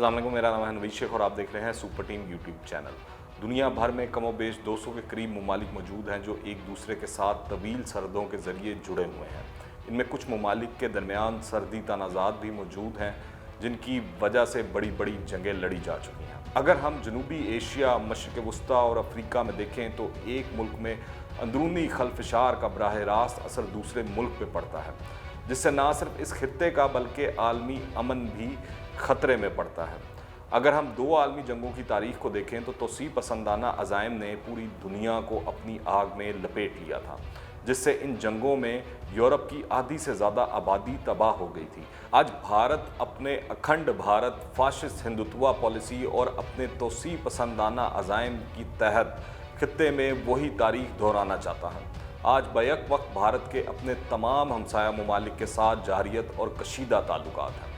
अस्सलाम वालेकुम, मेरा नाम है नवीद शेख और आप देख रहे हैं सुपर टीम यूट्यूब चैनल। दुनिया भर में कमो बेश 200 के करीब ममालिक मौजूद हैं जो एक दूसरे के साथ तवील सरहदों के ज़रिए जुड़े हुए हैं। इनमें कुछ ममालिक के दरमियान सरहदी तनाज़ात भी मौजूद हैं जिनकी वजह से बड़ी बड़ी जंगें लड़ी जा चुकी हैं। अगर हम जनूबी एशिया, मशरिक़ वस्ता और अफ्रीका में देखें तो एक मुल्क में अंदरूनी खलफशार का बराह रास्त असर दूसरे मुल्क पे पड़ता है, जिससे ना सिर्फ इस खित्ते का बल्कि आलमी अमन भी ख़तरे में पड़ता है। अगर हम दो आलमी जंगों की तारीख़ को देखें तो तोसी पसंदाना अज़ाइम ने पूरी दुनिया को अपनी आग में लपेट लिया था, जिससे इन जंगों में यूरोप की आधी से ज़्यादा आबादी तबाह हो गई थी। आज भारत अपने अखंड भारत, फाशिस्ट हिंदुत्वा पॉलिसी और अपने तोसी पसंदाना अज़ाइम की तहत खित्ते में वही तारीख़ दोहराना चाहता है। आज बैक वक्त भारत के अपने तमाम हमसाया ममालिक के साथ जारियत और कशीदा ताल्लुकात हैं।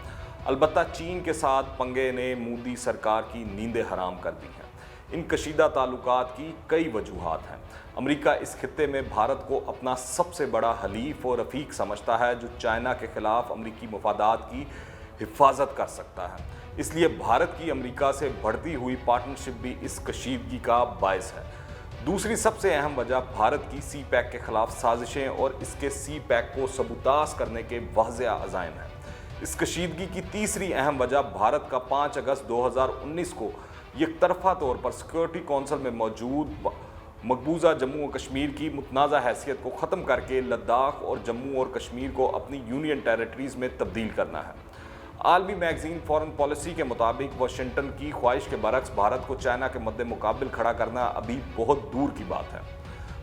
अलबत्ता चीन के साथ पंगे ने मोदी सरकार की नींदें हराम कर दी हैं। इन कशीदा ताल्लुकात की कई वजूहात हैं। अमेरिका इस खित्ते में भारत को अपना सबसे बड़ा हलीफ और रफ़ीक समझता है जो चाइना के ख़िलाफ़ अमरीकी मफादात की हिफाजत कर सकता है। इसलिए भारत की अमेरिका से बढ़ती हुई पार्टनरशिप भी इस कशीदगी का बायस है। दूसरी सबसे अहम वजह भारत की सी पैक के ख़िलाफ़ साजिशें और इसके सी पैक को सबूतास करने के वाज़ेह अज़ाइम हैं। इस कशीदगी की तीसरी अहम वजह भारत का 5 अगस्त 2019 को एकतरफा तौर पर सिक्योरिटी कौंसिल में मौजूद मकबूजा जम्मू और कश्मीर की मुतनाज़ा हैसियत को ख़त्म करके लद्दाख और जम्मू और कश्मीर को अपनी यूनियन टेरिटरीज़ में तब्दील करना है। आलमी मैगज़ीन फॉरेन पॉलिसी के मुताबिक वाशिंगटन की ख्वाहिश के बरक्स भारत को चाइना के मद्दे मुकाबिल खड़ा करना अभी बहुत दूर की बात है।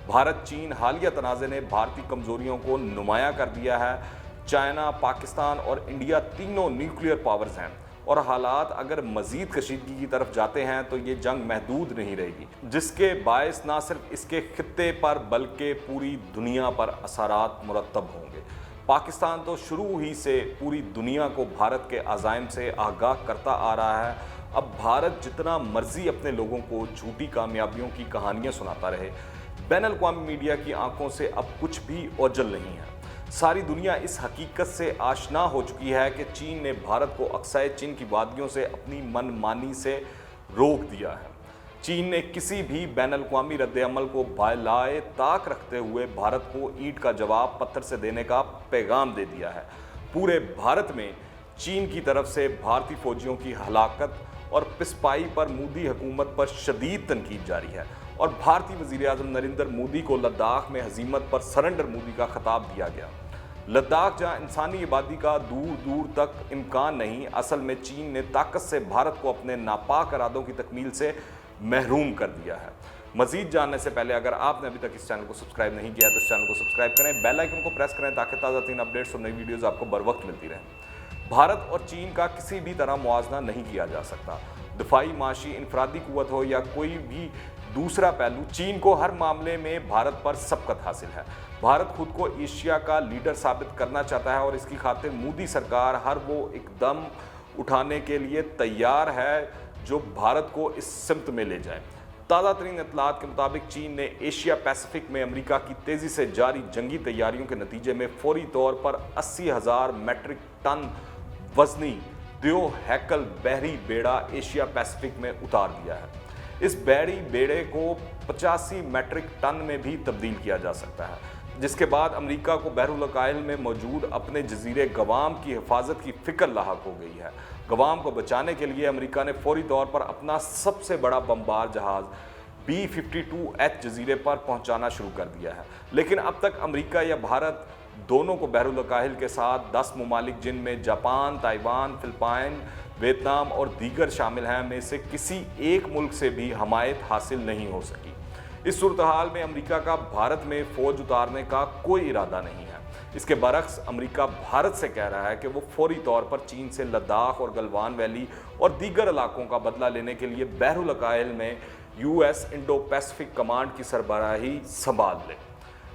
भारत चीन हालिया तनाज़े ने भारतीय कमज़ोरियों को नुमायाँ कर दिया है। चाइना, पाकिस्तान और इंडिया तीनों न्यूक्लियर पावर्स हैं और हालात अगर मज़ीद कशीदगी की तरफ जाते हैं तो ये जंग महदूद नहीं रहेगी, जिसके बायस ना सिर्फ इसके खित्ते पर बल्कि पूरी दुनिया पर असरात मुरतब होंगे। पाकिस्तान तो शुरू ही से पूरी दुनिया को भारत के अज़ाइम से आगाह करता आ रहा है। अब भारत जितना मर्जी अपने लोगों को झूठी कामयाबियों की कहानियाँ सुनाता रहे, बैनुल-अक़वामी मीडिया की आंखों से अब कुछ भी ओझल नहीं है। सारी दुनिया इस हकीकत से आशना हो चुकी है कि चीन ने भारत को अक्साए चीन की वादियों से अपनी मनमानी से रोक दिया है। चीन ने किसी भी बैनुल-अक़वामी रद्द-ए-अमल को बालाए ताक रखते हुए भारत को ईंट का जवाब पत्थर से देने का पैगाम दे दिया है। पूरे भारत में चीन की तरफ से भारतीय फौजियों की हलाकत और पिसपाई पर मोदी हुकूमत पर शदीद तनकीद जारी है और भारतीय वज़ीर-ए-आज़म नरेंद्र मोदी को लद्दाख में हज़ीमत पर सरेंडर मोदी का खिताब दिया गया। लद्दाख जहां इंसानी आबादी का दूर दूर तक इम्कान नहीं, असल में चीन ने ताकत से भारत को अपने नापाक इरादों की तकमील से महरूम कर दिया है। मज़ीद जानने से पहले अगर आपने अभी तक इस चैनल को सब्सक्राइब नहीं किया तो इस चैनल को सब्सक्राइब करें, बेल आइकन को प्रेस करें ताकि ताज़ा तीन अपडेट्स और नई वीडियोज़ आपको बर वक्त मिलती रहें। भारत और चीन का किसी भी तरह मुआवजा नहीं किया जा सकता। दफाई, माशी, इनफरादी कुव्वत हो या कोई भी दूसरा पहलू, चीन को हर मामले में भारत पर सबकत हासिल है। भारत खुद को एशिया का लीडर साबित करना चाहता है और इसकी खातिर मोदी सरकार हर वो इकदम उठाने के लिए तैयार है जो भारत को इस सिमत में ले जाए। ताज़ा तरीन इत्तलात के मुताबिक चीन ने एशिया पैसिफिक में अमेरिका की तेज़ी से जारी जंगी तैयारियों के नतीजे में फौरी तौर पर 80,000 मेट्रिक टन वजनी द्यो हैकल बहरी बेड़ा एशिया पैसिफिक में उतार दिया है। इस बहरी बेड़े को 85 मेट्रिक टन में भी तब्दील किया जा सकता है, जिसके बाद अमेरिका को बहरुल-अकायल में मौजूद अपने जजीरे गवाम की हिफाजत की फ़िक्र लाहक हो गई है। गवाम को बचाने के लिए अमेरिका ने फौरी तौर पर अपना सबसे बड़ा बमबार जहाज़ B-52H जजीरे पर पहुंचाना शुरू कर दिया है। लेकिन अब तक अमेरिका या भारत दोनों को बहरुल-अकायल के साथ 10 ममालिक जिनमें जापान, ताइवान, फिलिपाइन, वियतनाम और दीगर शामिल हैं में से किसी एक मुल्क से भी हमायत हासिल नहीं हो सकी। इस सूरत हाल में अमेरिका का भारत में फ़ौज उतारने का कोई इरादा नहीं है। इसके बरक्स अमेरिका भारत से कह रहा है कि वो फौरी तौर पर चीन से लद्दाख और गलवान वैली और दीगर इलाकों का बदला लेने के लिए बहरुल-अकायल में US इंडो पैसिफिक कमांड की सरबराही संभाल ले।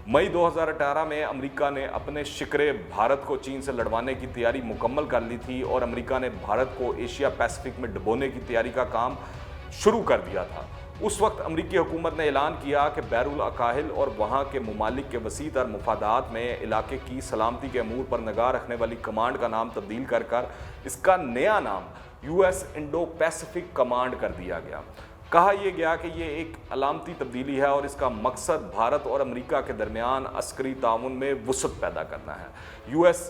मई 2018 में अमेरिका ने अपने शिकरे भारत को चीन से लड़वाने की तैयारी मुकम्मल कर ली थी और अमेरिका ने भारत को एशिया पैसिफिक में डुबोने की तैयारी का काम शुरू कर दिया था। उस वक्त अमरीकी हुकूमत ने ऐलान किया कि बहरुल-अकाहिल और वहाँ के ममालिक के वसी तर मफादात में इलाके की सलामती के अमूर पर निगाह रखने वाली कमांड का नाम तब्दील कर इसका नया नाम यूएस इंडो पैसिफिक कमांड कर दिया गया। कहा यह गया कि ये एक अलामती तब्दीली है और इसका मकसद भारत और अमेरिका के दरमियान अस्करी ताउन में वुसअत पैदा करना है। यूएस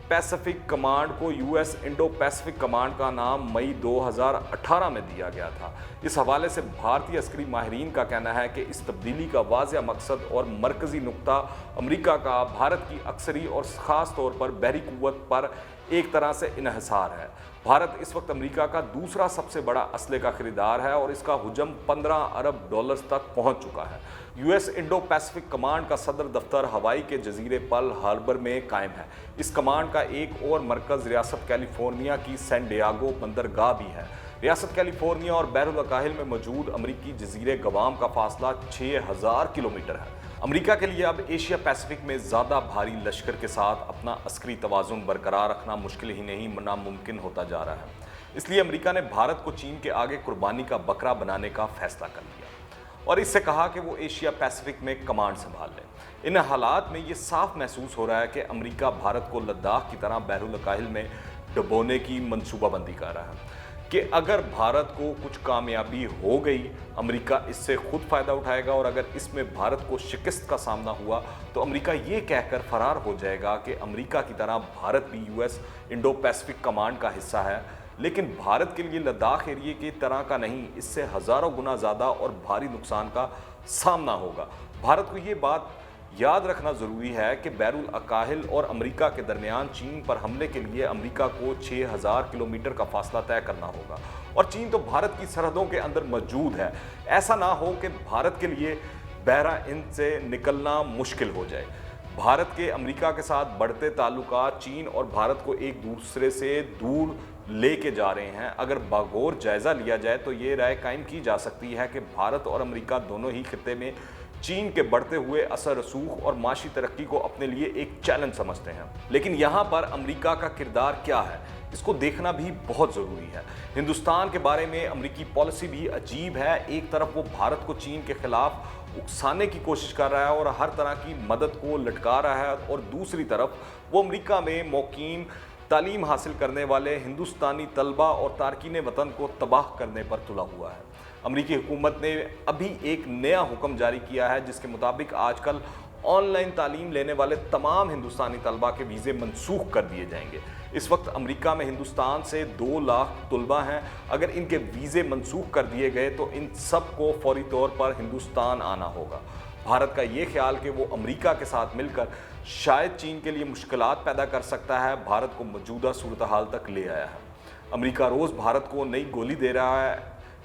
पैसिफिक कमांड को यूएस इंडो पैसिफिक कमांड का नाम मई 2018 में दिया गया था। इस हवाले से भारतीय अस्करी माहिरीन का कहना है कि इस तब्दीली का वाज़ेह मकसद और मरकज़ी नुक्ता अमेरिका का भारत की अक्सरी और ख़ास तौर पर बहरी क़ुव्वत पर एक तरह से इन्हिसार है। भारत इस वक्त अमेरिका का दूसरा सबसे बड़ा असले का खरीदार है और इसका हुजम 15 अरब डॉलर्स तक पहुंच चुका है। यूएस इंडो पैसिफिक कमांड का सदर दफ्तर हवाई के जजीरे पर्ल हार्बर में कायम है। इस कमांड का एक और मरकज़ रियासत कैलिफोर्निया की सैन डियागो बंदरगाह भी है। रियासत कैलिफोर्निया और बैरुल अकाहिल में मौजूद अमरीकी जजीरे गवाम का फासला 6000 किलोमीटर है। अमेरिका के लिए अब एशिया पैसिफिक में ज़्यादा भारी लश्कर के साथ अपना अस्करी तवाज़ुन बरकरार रखना मुश्किल ही नहीं नामुमकिन होता जा रहा है। इसलिए अमेरिका ने भारत को चीन के आगे कुर्बानी का बकरा बनाने का फैसला कर लिया और इससे कहा कि वो एशिया पैसिफिक में कमांड संभाल लें। इन हालात में ये साफ महसूस हो रहा है कि अमेरिका भारत को लद्दाख की तरह बैरुल अकाहिल में डुबोने की मनसूबाबंदी कर रहा है कि अगर भारत को कुछ कामयाबी हो गई, अमेरिका इससे खुद फ़ायदा उठाएगा और अगर इसमें भारत को शिकस्त का सामना हुआ तो अमेरिका ये कहकर फरार हो जाएगा कि अमेरिका की तरह भारत भी यूएस इंडो पैसिफिक कमांड का हिस्सा है, लेकिन भारत के लिए लद्दाख एरिए की तरह का नहीं, इससे हज़ारों गुना ज़्यादा और भारी नुकसान का सामना होगा। भारत को ये बात याद रखना ज़रूरी है कि बैरुल अकाहिल और अमेरिका के दरमियान चीन पर हमले के लिए अमेरिका को 6000 किलोमीटर का फासला तय करना होगा और चीन तो भारत की सरहदों के अंदर मौजूद है। ऐसा ना हो कि भारत के लिए बहरा हिंद से निकलना मुश्किल हो जाए। भारत के अमेरिका के साथ बढ़ते ताल्लुकात चीन और भारत को एक दूसरे से दूर लेके जा रहे हैं। अगर बागौर जायज़ा लिया जाए तो ये राय कायम की जा सकती है कि भारत और अमेरिका दोनों ही खित्ते में चीन के बढ़ते हुए असर रसूख और माशी तरक्की को अपने लिए एक चैलेंज समझते हैं। लेकिन यहाँ पर अमेरिका का किरदार क्या है, इसको देखना भी बहुत ज़रूरी है। हिंदुस्तान के बारे में अमेरिकी पॉलिसी भी अजीब है। एक तरफ वो भारत को चीन के खिलाफ उकसाने की कोशिश कर रहा है और हर तरह की मदद को लटका रहा है और दूसरी तरफ वो अमेरिका में मुकीम तालीम हासिल करने वाले हिंदुस्तानी तलबा और तारकीन वतन को तबाह करने पर तुला हुआ है। अमेरिकी हुकूमत ने अभी एक नया हुक्म जारी किया है जिसके मुताबिक आजकल ऑनलाइन तालीम लेने वाले तमाम हिंदुस्तानी तलबा के वीज़े मनसूख कर दिए जाएंगे। इस वक्त अमेरिका में हिंदुस्तान से 2 लाख तलबा हैं। अगर इनके वीज़े मनसूख कर दिए गए तो इन सब को फौरी तौर पर हिंदुस्तान आना होगा। भारत का ये ख्याल कि वो अमेरिका के साथ मिलकर शायद चीन के लिए मुश्किलात पैदा कर सकता है, भारत को मौजूदा सूरत हाल तक ले आया है। अमेरिका रोज़ भारत को नई गोली दे रहा है,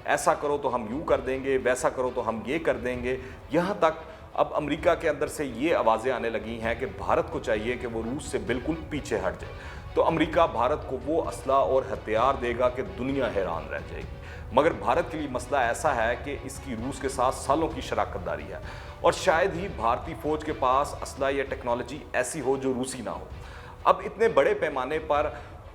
ऐसा करो तो हम यूँ कर देंगे, वैसा करो तो हम ये कर देंगे। यहाँ तक अब अमेरिका के अंदर से ये आवाज़ें आने लगी हैं कि भारत को चाहिए कि वो रूस से बिल्कुल पीछे हट जाए, तो अमेरिका भारत को वो असला और हथियार देगा कि दुनिया हैरान रह जाएगी। मगर भारत के लिए मसला ऐसा है कि इसकी रूस के साथ सालों की शराकतदारी है और शायद ही भारतीय फ़ौज के पास असला या टेक्नोलॉजी ऐसी हो जो रूसी ना हो। अब इतने बड़े पैमाने पर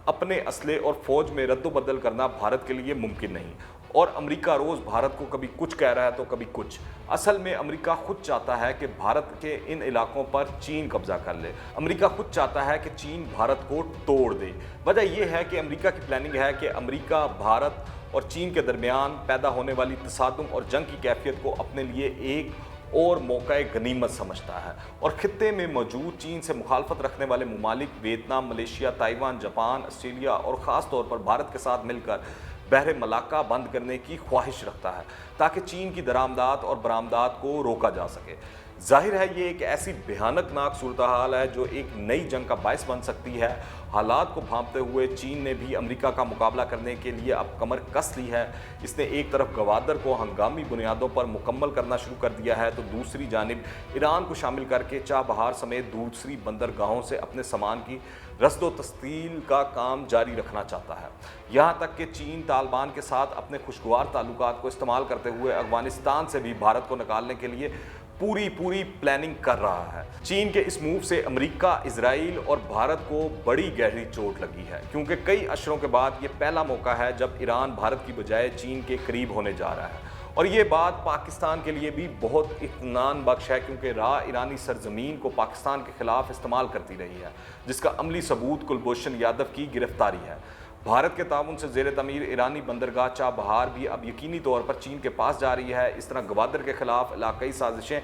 अपने असले और फ़ौज में रद्दोबदल करना भारत के लिए मुमकिन नहीं और अमेरिका रोज़ भारत को कभी कुछ कह रहा है तो कभी कुछ। असल में अमेरिका खुद चाहता है कि भारत के इन इलाकों पर चीन कब्जा कर ले। अमेरिका खुद चाहता है कि चीन भारत को तोड़ दे। वजह यह है कि अमेरिका की प्लानिंग है कि अमेरिका भारत और चीन के दरमियान पैदा होने वाली तसादुम और जंग की कैफियत को अपने लिए एक और मौका गनीमत समझता है और खित्ते में मौजूद चीन से मुखालफत रखने वाले ममालिक Vietnam, Malaysia, Taiwan, Japan, Australia और ख़ास तौर पर भारत के साथ मिलकर बहरे मलाक्का बंद करने की ख्वाहिश रखता है ताकि चीन की दरामदात और बरामदात को रोका जा सके। जाहिर है ये एक ऐसी भयानकनाक सूरत हाल है जो एक नई जंग का बायस बन सकती है। हालात को भांपते हुए चीन ने भी अमेरिका का मुकाबला करने के लिए अब कमर कस ली है। इसने एक तरफ गवादर को हंगामी बुनियादों पर मुकम्मल करना शुरू कर दिया है तो दूसरी जानिब ईरान को शामिल करके चाबहार समेत दूसरी बंदरगाहों से अपने सामान की रस्दो तस्तील का काम जारी रखना चाहता है। यहाँ तक कि चीन तालिबान के साथ अपने खुशगवार ताल्लुकात को इस्तेमाल करते हुए अफगानिस्तान से भी भारत को निकालने के लिए पूरी प्लानिंग कर रहा है। चीन के इस मूव से अमेरिका, इजराइल और भारत को बड़ी गहरी चोट लगी है क्योंकि कई अशरों के बाद ये पहला मौका है जब ईरान भारत की बजाय चीन के करीब होने जा रहा है और ये बात पाकिस्तान के लिए भी बहुत इत्मीनान बख्श है क्योंकि राह ईरानी सरजमीन को पाकिस्तान के खिलाफ इस्तेमाल करती रही है जिसका अमली सबूत कुलभूषण यादव की गिरफ्तारी है। भारत के ताउन से ज़ेर तमीर ईरानी बंदरगाह चाबहार भी अब यकीनी तौर पर चीन के पास जा रही है। इस तरह गवादर के खिलाफ इलाकाई साजिशें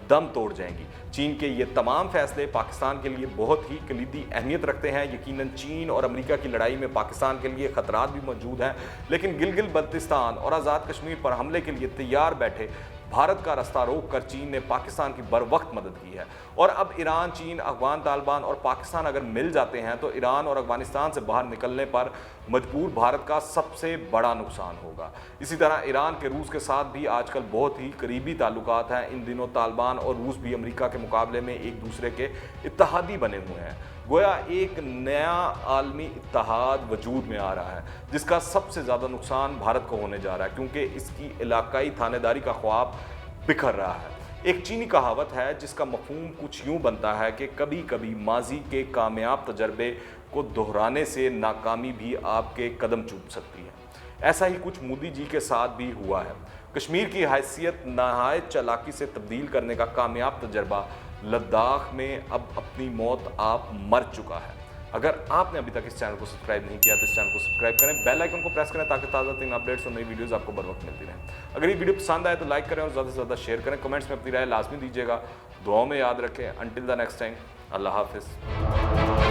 दम तोड़ जाएंगी। चीन के ये तमाम फैसले पाकिस्तान के लिए बहुत ही कलीदी अहमियत रखते हैं। यकीनन चीन और अमेरिका की लड़ाई में पाकिस्तान के लिए खतरात भी मौजूद हैं, लेकिन गिलगित बल्तिस्तान और आज़ाद कश्मीर पर हमले के लिए तैयार बैठे भारत का रास्ता रोक कर चीन ने पाकिस्तान की बर वक्त मदद की है। और अब ईरान, चीन, अफगान तालिबान और पाकिस्तान अगर मिल जाते हैं तो ईरान और अफगानिस्तान से बाहर निकलने पर मजबूर भारत का सबसे बड़ा नुकसान होगा। इसी तरह ईरान के रूस के साथ भी आजकल बहुत ही करीबी ताल्लुकात हैं। इन दिनों तालिबान और रूस भी अमेरिका के मुकाबले में एक दूसरे के इत्तेहादी बने हुए हैं। गोया एक नया आलमी इत्तेहाद वजूद में आ रहा है, जिसका सबसे ज़्यादा नुकसान भारत को होने जा रहा है, क्योंकि इसकी इलाकाई थानेदारी का ख्वाब बिखर रहा है। एक चीनी कहावत है जिसका मफहूम कुछ यूँ बनता है कि कभी कभी माजी के कामयाब तजर्बे को दोहराने से नाकामी भी आपके कदम चूम सकती है। ऐसा ही कुछ मोदी जी के साथ भी हुआ है। कश्मीर की हैसियत नहायत चालाकी से तब्दील करने का कामयाब तजर्बा लद्दाख में अब अपनी मौत आप मर चुका है। अगर आपने अभी तक इस चैनल को सब्सक्राइब नहीं किया तो इस चैनल को सब्सक्राइब करें, बेल आइकन को प्रेस करें ताकि ताज़ा तीन अपडेट्स और नई वीडियोस आपको बर वक्त मिलती रहें। अगर ये वीडियो पसंद आए तो लाइक करें और ज़्यादा से ज़्यादा शेयर करें। कमेंट्स में अपनी राय लाजमी दीजिएगा। दुआओं में याद रखें। अंटिल द नेक्स्ट टाइम, अल्लाह हाफिज़।